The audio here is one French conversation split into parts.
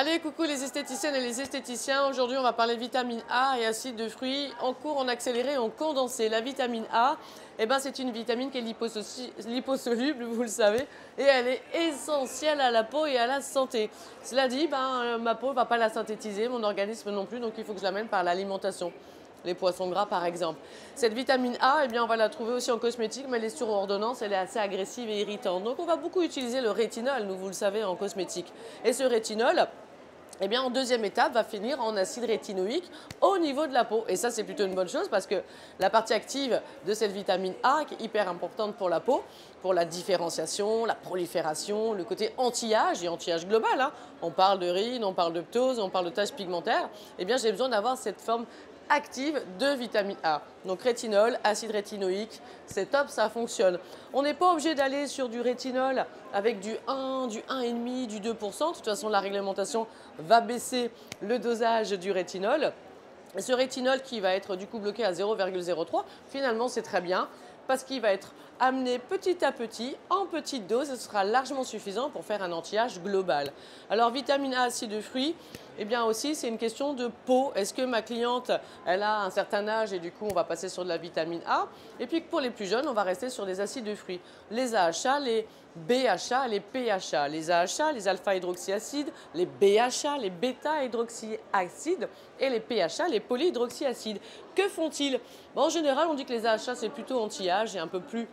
Allez, coucou les esthéticiennes et les esthéticiens. Aujourd'hui, on va parler vitamine A et acide de fruits en cours, en accéléré et en condensé. La vitamine A, c'est une vitamine qui est liposoluble, vous le savez, et elle est essentielle à la peau et à la santé. Cela dit, ma peau ne va pas la synthétiser, mon organisme non plus, donc il faut que je l'amène par l'alimentation. Les poissons gras par exemple. Cette vitamine A, on va la trouver aussi en cosmétique, mais elle est sur ordonnance, elle est assez agressive et irritante. Donc on va beaucoup utiliser le rétinol, vous le savez, en cosmétique. Et ce rétinol, en deuxième étape, va finir en acide rétinoïque au niveau de la peau. Et ça, c'est plutôt une bonne chose parce que la partie active de cette vitamine A, qui est hyper importante pour la peau, pour la différenciation, la prolifération, le côté anti-âge et anti-âge global. On parle de rides, on parle de ptose, on parle de taches pigmentaires. J'ai besoin d'avoir cette forme active de vitamine A. Donc rétinol, acide rétinoïque, c'est top, ça fonctionne. On n'est pas obligé d'aller sur du rétinol avec du 1, du 1,5, du 2%. De toute façon, la réglementation va baisser le dosage du rétinol. Et ce rétinol qui va être du coup bloqué à 0,03, finalement c'est très bien parce qu'il va être amené petit à petit, en petite dose, et ce sera largement suffisant pour faire un anti-âge global. Alors vitamine A, acide de fruits, aussi c'est une question de peau. Est-ce que ma cliente, elle a un certain âge et du coup on va passer sur de la vitamine A. Et puis pour les plus jeunes, on va rester sur des acides de fruits. Les AHA, les BHA, les PHA. Les AHA, les alpha-hydroxyacides, les BHA, les bêta-hydroxyacides et les PHA, les polyhydroxyacides. Que font-ils? En général, on dit que les AHA, c'est plutôt anti-âge et un peu plus...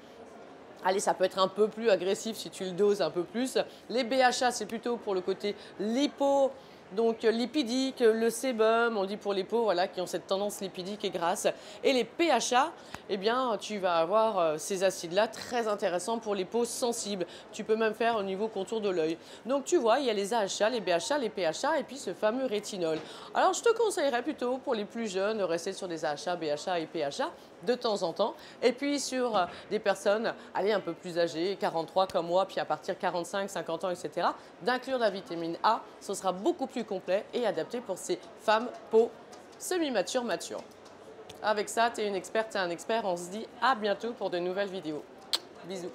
Allez, ça peut être un peu plus agressif si tu le doses un peu plus. Les BHA, c'est plutôt pour le côté lipo, donc lipidique, le sébum, on dit pour les peaux qui ont cette tendance lipidique et grasse. Et les PHA, tu vas avoir ces acides-là très intéressants pour les peaux sensibles. Tu peux même faire au niveau contour de l'œil. Donc tu vois, il y a les AHA, les BHA, les PHA et puis ce fameux rétinol. Alors je te conseillerais plutôt pour les plus jeunes de rester sur des AHA, BHA et PHA de temps en temps. Et puis sur des personnes, allez, un peu plus âgées, 43 comme moi, puis à partir de 45, 50 ans, etc., d'inclure la vitamine A. Ce sera beaucoup plus complet et adapté pour ces femmes peau semi-matures, matures. Avec ça, tu es une experte, tu es un expert. On se dit à bientôt pour de nouvelles vidéos. Bisous.